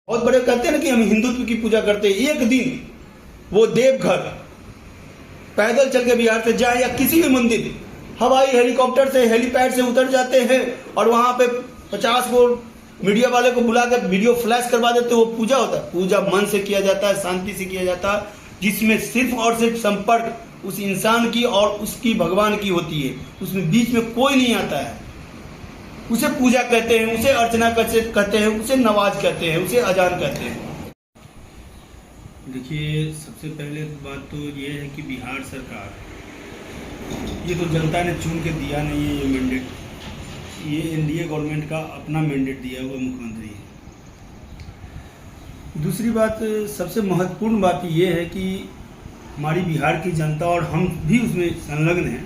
बहुत बड़े कहते हैं ना कि हम हिंदुत्व की पूजा करते हैं। एक दिन वो देवघर पैदल चल के बिहार से जाए या किसी भी मंदिर हवाई हेलीकॉप्टर से हेलीपैड से उतर जाते हैं और वहां पे 50 को मीडिया वाले को बुला कर वीडियो फ्लैश करवा देते हैं। वो पूजा होता है। पूजा मन से किया जाता है, शांति से किया जाता है, जिसमें सिर्फ और सिर्फ संपर्क उस इंसान की और उसकी भगवान की होती है। उसमें बीच में कोई नहीं आता है। उसे पूजा कहते हैं, उसे अर्चना कहते हैं, उसे नमाज कहते हैं, उसे अजान कहते हैं। देखिए, सबसे पहले बात तो ये है कि बिहार सरकार, ये तो जनता ने चुन के दिया नहीं है ये मैंडेट। ये एनडीए गवर्नमेंट का अपना मैंडेट दिया हुआ मुख्यमंत्री है। दूसरी बात, सबसे महत्वपूर्ण बात ये है कि हमारी बिहार की जनता और हम भी उसमें संलग्न हैं।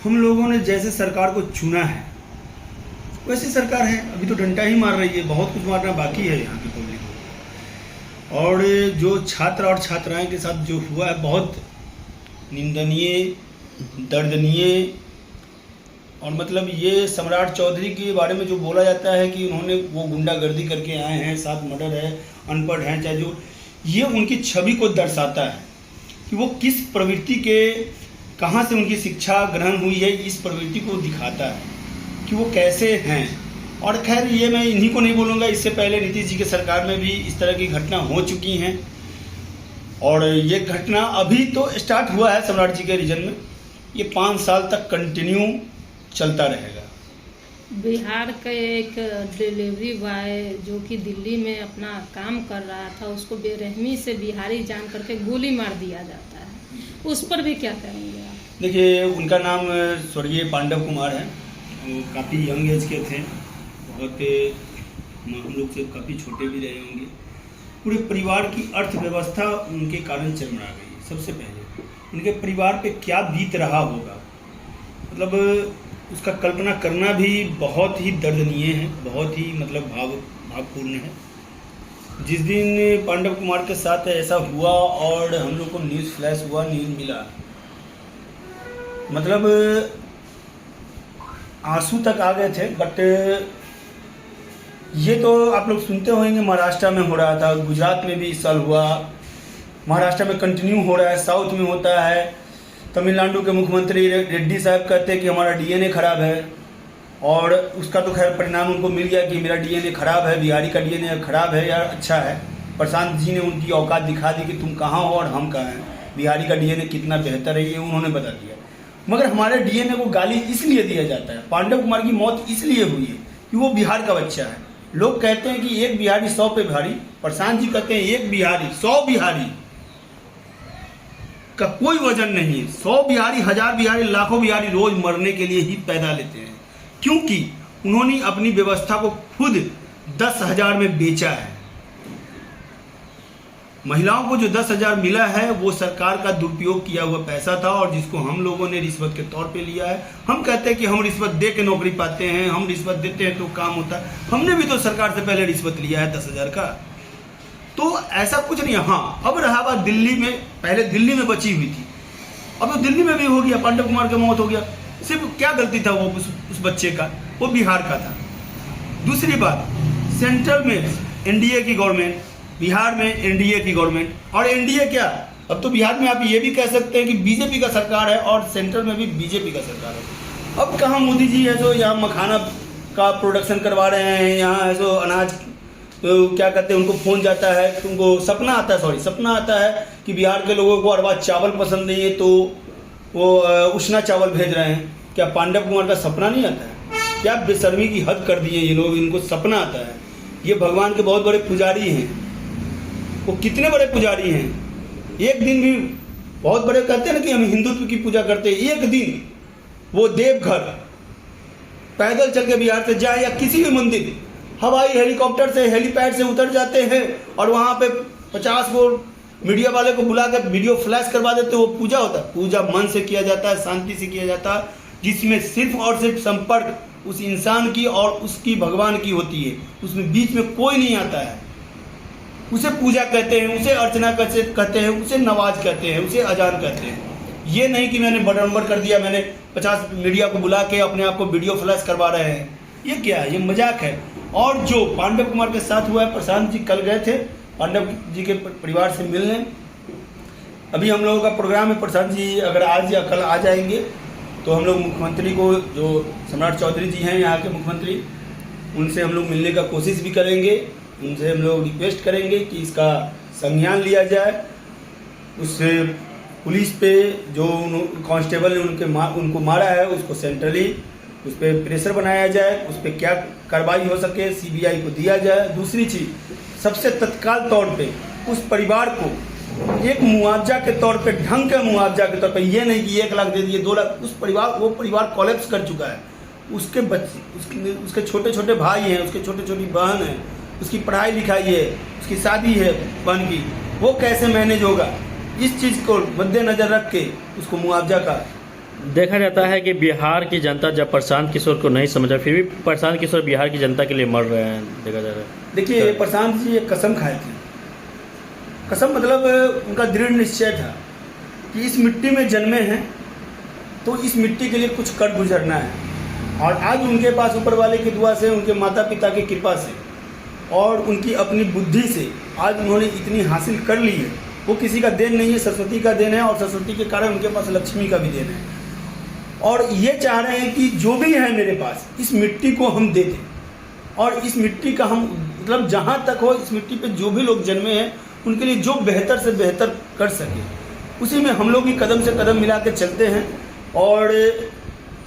हम लोगों ने जैसे सरकार को चुना है वैसी सरकार है। अभी तो डंडा ही मार रही है, बहुत कुछ मारना बाकी है यहाँ की पब्लिक को। और जो छात्र और छात्राएं के साथ जो हुआ है बहुत निंदनीय, दर्दनीय। और मतलब ये सम्राट चौधरी के बारे में जो बोला जाता है कि उन्होंने वो गुंडागर्दी करके आए हैं, 7 मर्डर है, अनपढ़ हैं, चाहे जो, ये उनकी छवि को दर्शाता है कि वो किस प्रवृत्ति के, कहाँ से उनकी शिक्षा ग्रहण हुई है। इस प्रवृत्ति को दिखाता है कि वो कैसे हैं। और खैर ये मैं इन्हीं को नहीं बोलूँगा, इससे पहले नीतीश जी के सरकार में भी इस तरह की घटना हो चुकी हैं। और ये घटना अभी तो स्टार्ट हुआ है सम्राट जी के रीजन में, ये 5 साल तक कंटिन्यू चलता रहेगा। बिहार का एक डिलीवरी बॉय जो कि दिल्ली में अपना काम कर रहा था, उसको बेरहमी से बिहारी जान करके गोली मार दिया जाता है, उस पर भी क्या करेंगे आप? देखिए, उनका नाम स्वर्गीय पांडव कुमार है। वो काफ़ी यंग एज के थे, बहुत हम लोग से काफ़ी छोटे भी रहे होंगे। पूरे परिवार की अर्थव्यवस्था उनके कारण चरमरा गई। सबसे पहले उनके परिवार पे क्या बीत रहा होगा, मतलब उसका कल्पना करना भी बहुत ही दर्दनीय है, बहुत ही मतलब भावपूर्ण है। जिस दिन पांडव कुमार के साथ ऐसा हुआ और हम लोग को न्यूज़ फ्लैश हुआ, न्यूज़ मिला, मतलब आंसू तक आ गए थे। बट ये तो आप लोग सुनते होंगे, महाराष्ट्र में हो रहा था, गुजरात में भी इस साल हुआ, महाराष्ट्र में कंटिन्यू हो रहा है, साउथ में होता है। तमिलनाडु के मुख्यमंत्री रेड्डी साहब कहते हैं कि हमारा डीएनए खराब है, और उसका तो खैर परिणाम उनको मिल गया कि मेरा डीएनए खराब है, बिहारी का डीएनए खराब है या अच्छा है। प्रशांत जी ने उनकी औकात दिखा दी कि तुम कहाँ हो और हम कहाँ हैं, बिहारी का डीएनए कितना बेहतर है ये उन्होंने बता दिया। मगर हमारे डीएनए को गाली इसलिए दिया जाता है, पांडव कुमार की मौत इसलिए हुई है कि वो बिहार का बच्चा है। लोग कहते हैं कि एक बिहारी 100 पे भारी, प्रशांत जी कहते हैं एक बिहारी 100 बिहारी का कोई वजन नहीं है। 100 बिहारी, 1000 बिहारी, लाखों बिहारी रोज मरने के लिए ही पैदा लेते हैं, क्योंकि उन्होंने अपनी व्यवस्था को खुद 10,000 में बेचा है। महिलाओं को जो 10,000 मिला है वो सरकार का दुरुपयोग किया हुआ पैसा था, और जिसको हम लोगों ने रिश्वत के तौर पे लिया है। हम कहते हैं कि हम रिश्वत दे के नौकरी पाते हैं, हम रिश्वत देते हैं तो काम होता है। हमने भी तो सरकार से पहले रिश्वत लिया है 10,000 का, तो ऐसा कुछ नहीं। हाँ, अब रहा बात दिल्ली में, पहले दिल्ली में बची हुई थी, अब तो दिल्ली में भी हो गया, पांडव कुमार की मौत हो गया। सिर्फ क्या गलती था वो उस बच्चे का, वो बिहार का था। दूसरी बात, सेंट्रल में एनडीए की गवर्नमेंट, बिहार में एनडीए की गवर्नमेंट, और एनडीए क्या, अब तो बिहार में आप ये भी कह सकते हैं कि बीजेपी का सरकार है और सेंट्रल में भी बीजेपी का सरकार है। अब कहाँ मोदी जी है जो यहाँ मखाना का प्रोडक्शन करवा रहे हैं, यहाँ है जो अनाज, तो क्या कहते हैं, उनको फोन जाता है, उनको सपना आता है कि बिहार के लोगों को अरवा चावल पसंद नहीं है तो वो उष्णा चावल भेज रहे हैं। क्या पांडव कुमार का सपना नहीं आता है? क्या बेशर्मी की हद कर दी है ये लोग, इनको सपना आता है। ये भगवान के बहुत बड़े पुजारी हैं, वो कितने बड़े पुजारी हैं। एक दिन भी बहुत बड़े कहते हैं ना कि हम हिंदुत्व की पूजा करते हैं। एक दिन वो देवघर पैदल चल के बिहार से जाए या किसी भी मंदिर हवाई हेलीकॉप्टर से हेलीपैड से उतर जाते हैं और वहां पे 50 को मीडिया वाले को बुला कर वीडियो फ्लैश करवा देते हैं। वो पूजा होता है। पूजा मन से किया जाता है, शांति से किया जाता है, जिसमें सिर्फ और सिर्फ संपर्क उस इंसान की और उसकी भगवान की होती है। उसमें बीच में कोई नहीं आता है। उसे पूजा कहते हैं, उसे अर्चना कहते हैं, उसे नमाज कहते हैं, उसे अजान कहते हैं। ये नहीं कि मैंने बड़ा नंबर कर दिया, मैंने 50 मीडिया को बुला के अपने आप को वीडियो फ्लैश करवा रहे हैं। ये क्या है? ये मजाक है। और जो पांडव कुमार के साथ हुआ है, प्रशांत जी कल गए थे पांडव जी के परिवार से मिलने। अभी हम लोगों का प्रोग्राम है, प्रशांत जी अगर आज या कल आ जाएंगे तो हम लोग मुख्यमंत्री को, जो सम्राट चौधरी जी हैं यहाँ के मुख्यमंत्री, उनसे हम लोग मिलने का कोशिश भी करेंगे। उनसे हम लोग रिक्वेस्ट करेंगे कि इसका संज्ञान लिया जाए। उस पुलिस पे जो कांस्टेबल ने उनको मारा है उसको सेंट्रली उस पर प्रेशर बनाया जाए, उस पर क्या कार्रवाई हो सके सीबीआई को दिया जाए। दूसरी चीज़, सबसे तत्काल तौर पे उस परिवार को एक मुआवजा के तौर पे, ढंग के मुआवजा के तौर पे, ये नहीं कि 1 लाख दे दिए 2 लाख, वो परिवार कोलैप्स कर चुका है। उसके बच्चे, उसके छोटे छोटे भाई हैं, उसके छोटे छोटी बहन है, उसकी पढ़ाई लिखाई है, उसकी शादी है बहन की, वो कैसे मैनेज होगा? इस चीज़ को मद्देनजर रख के उसको मुआवजा का देखा जाता है कि बिहार की जनता जब प्रशांत किशोर को नहीं समझा, फिर भी प्रशांत किशोर बिहार की जनता के लिए मर रहे हैं, देखा जा रहा है। देखिए, प्रशांत जी एक कसम खाए थे। कसम मतलब उनका दृढ़ निश्चय था कि इस मिट्टी में जन्मे हैं तो इस मिट्टी के लिए कुछ कर गुजरना है। और आज उनके पास ऊपर वाले की दुआ से, उनके माता पिता की कृपा से और उनकी अपनी बुद्धि से आज उन्होंने इतनी हासिल कर ली है। वो किसी का देन नहीं है, सरस्वती का देन है, और सरस्वती के कारण उनके पास लक्ष्मी का भी देन है। और ये चाह रहे हैं कि जो भी है मेरे पास, इस मिट्टी को हम दे दें, और इस मिट्टी का हम मतलब जहाँ तक हो, इस मिट्टी पे जो भी लोग जन्मे हैं उनके लिए जो बेहतर से बेहतर कर सके, उसी में हम लोग भी कदम से कदम मिला के चलते हैं। और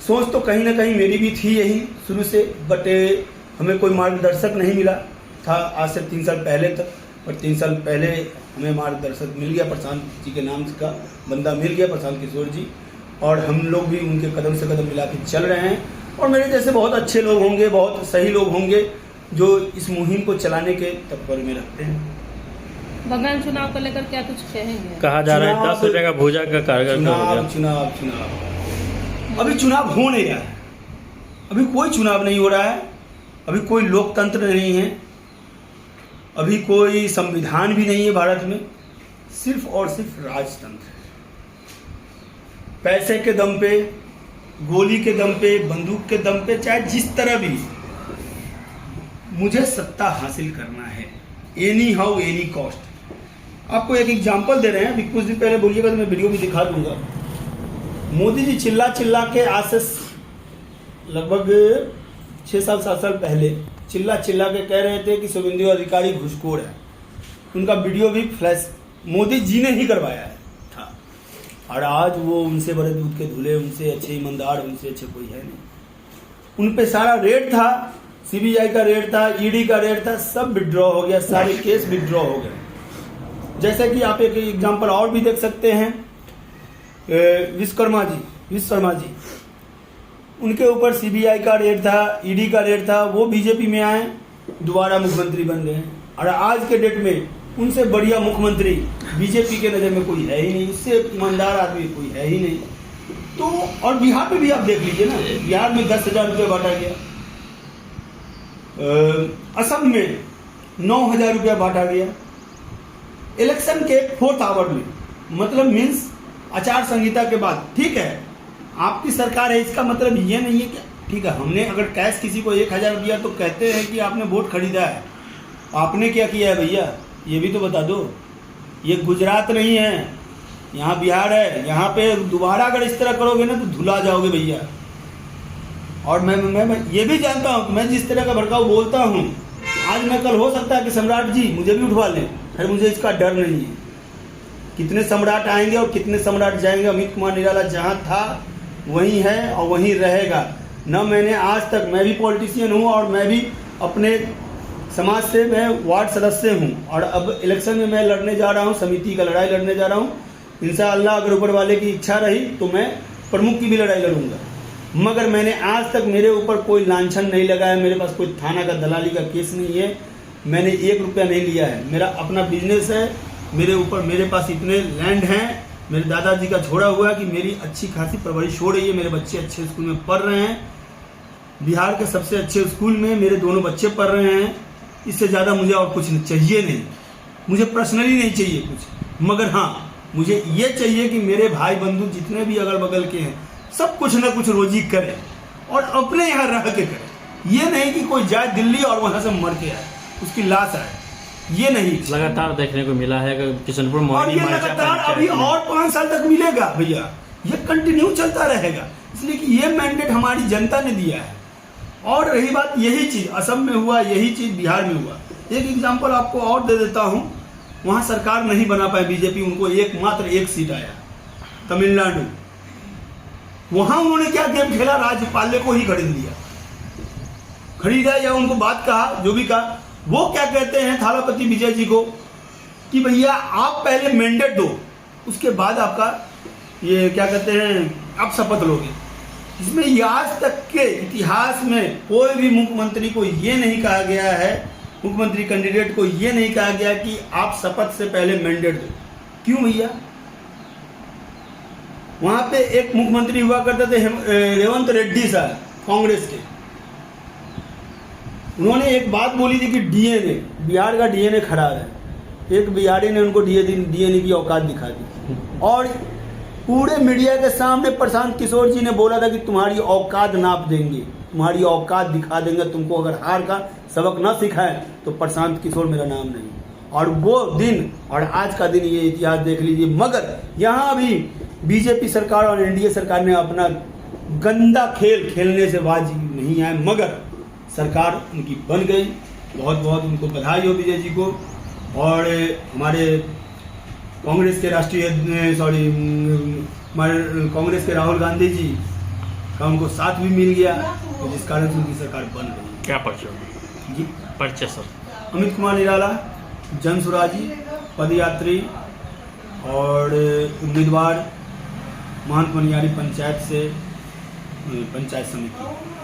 सोच तो कहीं ना कहीं मेरी भी थी यही शुरू से, बट हमें कोई मार्गदर्शक नहीं मिला था आज से 3 साल पहले तक। और 3 साल पहले हमें मार्गदर्शक मिल गया, प्रशांत जी के नाम का बंदा मिल गया, प्रशांत किशोर जी, और हम लोग भी उनके कदम से कदम मिला के चल रहे हैं। और मेरे जैसे बहुत अच्छे लोग होंगे, बहुत सही लोग होंगे जो इस मुहिम को चलाने के तत्पर में रखते हैं। बंगाल चुनाव को लेकर क्या कुछ कहेंगे? कहा जा रहा है 10 रुपये का भूजा का कारगर हो गया। चुनाव अभी चुनाव हो नहीं रहा है, अभी कोई चुनाव नहीं हो रहा है, अभी कोई लोकतंत्र नहीं है, अभी कोई संविधान भी नहीं है भारत में, सिर्फ और सिर्फ राजतंत्र है। पैसे के दम पे, गोली के दम पे, बंदूक के दम पे, चाहे जिस तरह भी मुझे सत्ता हासिल करना है, एनी हाउ एनी कॉस्ट। आपको एक एग्जांपल दे रहे हैं, अभी कुछ दिन पहले बोलिएगा तो मैं वीडियो भी दिखा दूंगा। मोदी जी चिल्ला चिल्ला के आज से लगभग 6 साल 7 साल पहले चिल्ला चिल्ला के कह रहे थे कि शुभेंदु अधिकारी घुसखोर है। उनका वीडियो भी फ्लैश मोदी जी ने ही करवाया है था। और आज वो उनसे बड़े दूध के धुले, उनसे अच्छे ईमानदार, उनसे अच्छे कोई है नहीं। उन पे सारा रेड था, सीबीआई का रेड था, ईडी का रेड था, सब विड्रॉ हो गया, सारे केस विड्रॉ हो गए। जैसे कि आप एक एग्जांपल और भी देख सकते हैं, विश्वकर्मा जी, उनके ऊपर सीबीआई का रेड था, ईडी का रेड था, वो बीजेपी में आए, दोबारा मुख्यमंत्री बन गए। और आज के डेट में उनसे बढ़िया मुख्यमंत्री बीजेपी के नज़र में कोई है ही नहीं, उससे ईमानदार आदमी कोई है ही नहीं। तो और बिहार में भी आप देख लीजिए ना, बिहार में 10,000 रुपये बांटा गया, असम में 9,000 रुपया बांटा गया, इलेक्शन के 4th आवर में, मतलब मीन्स आचार संहिता के बाद। ठीक है, आपकी सरकार है, इसका मतलब ये नहीं है कि ठीक है हमने अगर कैश किसी को 1,000 दिया तो कहते हैं कि आपने वोट खरीदा है। आपने क्या किया है भैया, ये भी तो बता दो। ये गुजरात नहीं है, यहाँ बिहार है, यहाँ पे दोबारा अगर इस तरह करोगे ना तो धुला जाओगे भैया। और मैं ये भी जानता हूँ, मैं जिस तरह का भड़काऊ बोलता हूँ, आज मैं कल हो सकता है कि सम्राट जी मुझे भी उठवा लें, फिर मुझे इसका डर नहीं है। कितने सम्राट आएंगे और कितने सम्राट जाएंगे, अमित कुमार निराला जहाँ था वहीं है और वहीं रहेगा। न मैंने आज तक, मैं भी पॉलिटिशियन हूँ और मैं भी अपने समाज से, मैं वार्ड सदस्य हूँ, और अब इलेक्शन में मैं लड़ने जा रहा हूँ, समिति का लड़ाई लड़ने जा रहा हूँ। इंशाअल्लाह अगर ऊपर वाले की इच्छा रही तो मैं प्रमुख की भी लड़ाई लड़ूंगा। मगर मैंने आज तक, मेरे ऊपर कोई लांछन नहीं लगाया, मेरे पास कोई थाना का दलाली का केस नहीं है, मैंने 1 रुपया नहीं लिया है। मेरा अपना बिजनेस है, मेरे पास इतने लैंड हैं, मेरे दादाजी का छोड़ा हुआ है कि मेरी अच्छी खासी परवरिश हो रही है, मेरे बच्चे अच्छे स्कूल में पढ़ रहे हैं, बिहार के सबसे अच्छे स्कूल में मेरे दोनों बच्चे पढ़ रहे हैं। इससे ज़्यादा मुझे और कुछ चाहिए नहीं, मुझे पर्सनली नहीं चाहिए कुछ। मगर हाँ, मुझे ये चाहिए कि मेरे भाई बंधु जितने भी अगल बगल के हैं, सब कुछ ना कुछ रोजी करें और अपने यहाँ रह के करें। ये नहीं कि कोई जाए दिल्ली और वहां से मर के आए, उसकी लाश आए, ये नहीं। लगातार देखने को मिला है कि किशनपुर और मोहिनी ये मोर्चा लगातार पंचायत अभी में- और 5 साल तक मिलेगा भैया, ये कंटिन्यू चलता रहेगा, इसलिए कि ये मैंडेट हमारी जनता ने दिया है। और रही बात, यही चीज असम में हुआ, यही चीज बिहार में हुआ। एक एग्जांपल आपको और दे देता हूं, वहां सरकार नहीं बना पाई बीजेपी, उनको एकमात्र एक सीट आया, तमिलनाडु। वहां उन्होंने क्या गेम खेला, राज्यपाल को ही खरीद लिया, खरीदा या उनको बात कहा, जो भी कहा। वो क्या कहते हैं थालापति विजय जी को कि भैया आप पहले मैंडेट दो, उसके बाद आपका ये क्या कहते हैं आप शपथ लोगे। इसमें ये आज तक के इतिहास में कोई भी मुख्यमंत्री को ये नहीं कहा गया है, मुख्यमंत्री कैंडिडेट को ये नहीं कहा गया कि आप शपथ से पहले मैंडेट दो। क्यों भैया? वहां पे एक मुख्यमंत्री हुआ करते थे रेवंत रेड्डी साहब, कांग्रेस के। उन्होंने एक बात बोली थी कि डीएनए, बिहार का डीएनए खराब है। एक बिहारी ने उनको डीएनए की औकात दिखा दी और पूरे मीडिया के सामने प्रशांत किशोर जी ने बोला था कि तुम्हारी औकात नाप देंगे, तुम्हारी औकात दिखा देंगे, तुमको अगर हार का सबक ना सिखाए तो प्रशांत किशोर मेरा नाम नहीं। और वो दिन और आज का दिन, ये इतिहास देख लीजिए। मगर यहाँ भी बीजेपी सरकार और एनडीए सरकार ने अपना गंदा खेल खेलने से बाज नहीं आए, मगर सरकार उनकी बन गई। बहुत बहुत उनको बधाई हो विजय जी को। और हमारे कांग्रेस के हमारे कांग्रेस के राहुल गांधी जी का उनको साथ भी मिल गया, तो जिस कारण से उनकी सरकार बन गई। क्या पर्चा जी, पर्चा सर? अमित कुमार निराला, जनसुराजी, पदयात्री और उम्मीदवार महंत मनियारी पंचायत से, पंचायत समिति।